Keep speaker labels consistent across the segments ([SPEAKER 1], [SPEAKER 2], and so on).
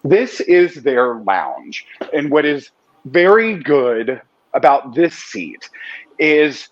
[SPEAKER 1] This is their lounge. And what is very good about this seat is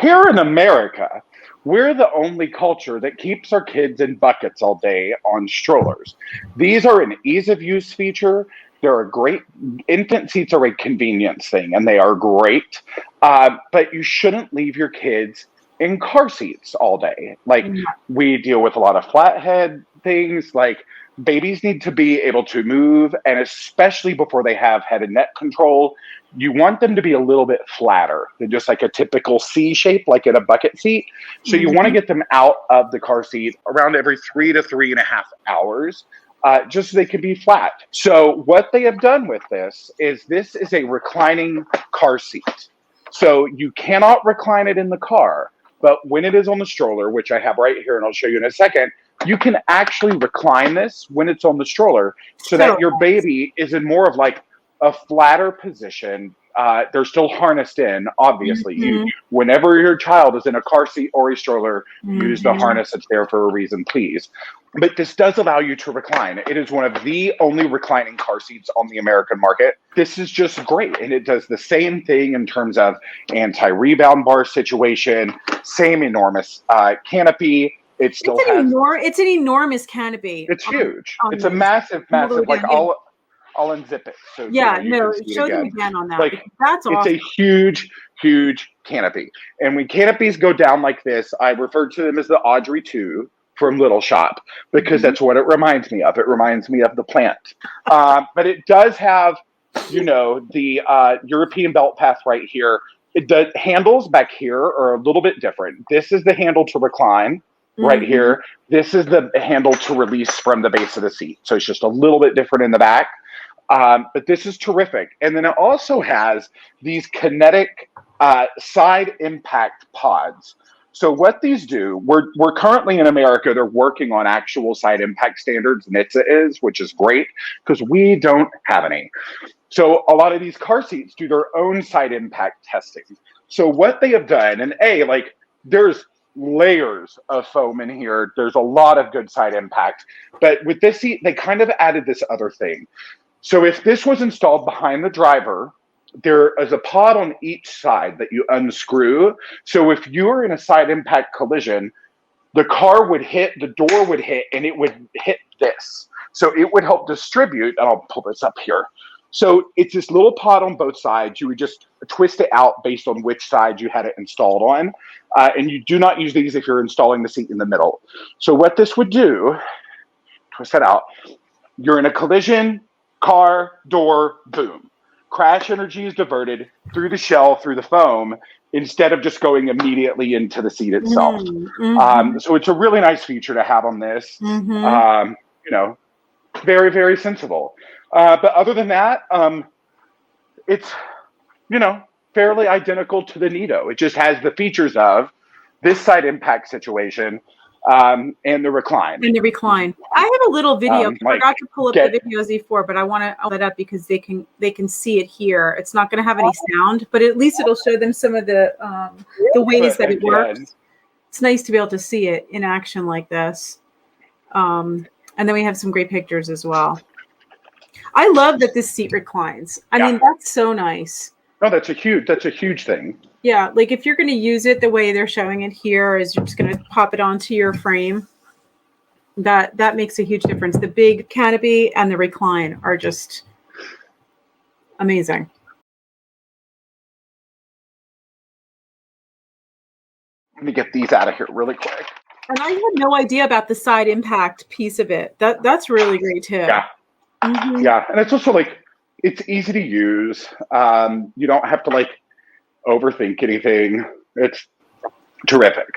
[SPEAKER 1] here in America, we're the only culture that keeps our kids in buckets all day on strollers. These are an ease of use feature. They're a great, infant seats are a convenience thing, and they are great. But you shouldn't leave your kids in car seats all day. Like, we deal with a lot of flathead things. Like, babies need to be able to move, and especially before they have head and neck control, you want them to be a little bit flatter than just like a typical C shape, like in a bucket seat. So you want to get them out of the car seat around every 3 to 3.5 hours, just so they can be flat. So what they have done with this is a reclining car seat. So you cannot recline it in the car, but when it is on the stroller, which I have right here and I'll show you in a second, you can actually recline this when it's on the stroller so that your baby is in more of like a flatter position. They're still harnessed in, obviously. Whenever your child is in a car seat or a stroller, use the harness that's there for a reason, please. But this does allow you to recline. It is one of the only reclining car seats on the American market. This is just great. And it does the same thing in terms of anti-rebound bar situation, same enormous canopy. It still
[SPEAKER 2] it's an enormous canopy.
[SPEAKER 1] It's huge. It's a massive. Like I'll unzip it. So
[SPEAKER 2] yeah, show them again on that.
[SPEAKER 1] Like,
[SPEAKER 2] that's awesome.
[SPEAKER 1] It's a huge canopy. And when canopies go down like this, I refer to them as the Audrey 2 from Little Shop, because that's what it reminds me of. It reminds me of the plant. But it does have, the European belt path right here. The handles back here are a little bit different. This is the handle to recline. Right here. This is the handle to release from the base of the seat. So it's just a little bit different in the back. But this is terrific. And then it also has these Kinetic side impact pods. So what these do, we're currently in America, they're working on actual side impact standards, NHTSA is, which is great because we don't have any. So a lot of these car seats do their own side impact testing. So what they have done, and there's layers of foam in here. There's a lot of good side impact. But with this seat, they kind of added this other thing. So if this was installed behind the driver, there is a pod on each side that you unscrew. So if you were in a side impact collision, the car would hit, the door would hit, and it would hit this. So it would help distribute, and I'll pull this up here. So it's this little pod on both sides. You would just twist it out based on which side you had it installed on. And you do not use these if you're installing the seat in the middle. So what this would do, twist that out. You're in a collision, car, door, boom. Crash energy is diverted through the shell, through the foam, instead of just going immediately into the seat itself. So it's a really nice feature to have on this. Very, very sensible. But other than that, it's, fairly identical to the Nito. It just has the features of this side impact situation and the recline.
[SPEAKER 2] I have a little video. I forgot to pull up the videos before, but I want to open it up because they can see it here. It's not going to have any sound, but at least it'll show them some of the ways that it works. It's nice to be able to see it in action like this. And then we have some great pictures as well. I love that this seat reclines. I mean, that's so nice.
[SPEAKER 1] Oh, that's a huge thing.
[SPEAKER 2] Yeah, like if you're going to use it the way they're showing it here, is you're just going to pop it onto your frame. That makes a huge difference. The big canopy and the recline are just amazing.
[SPEAKER 1] Let me get these out of here really quick.
[SPEAKER 2] And I had no idea about the side impact piece of it. That's really great too.
[SPEAKER 1] Yeah. Yeah, and it's also it's easy to use. You don't have to overthink anything. It's terrific.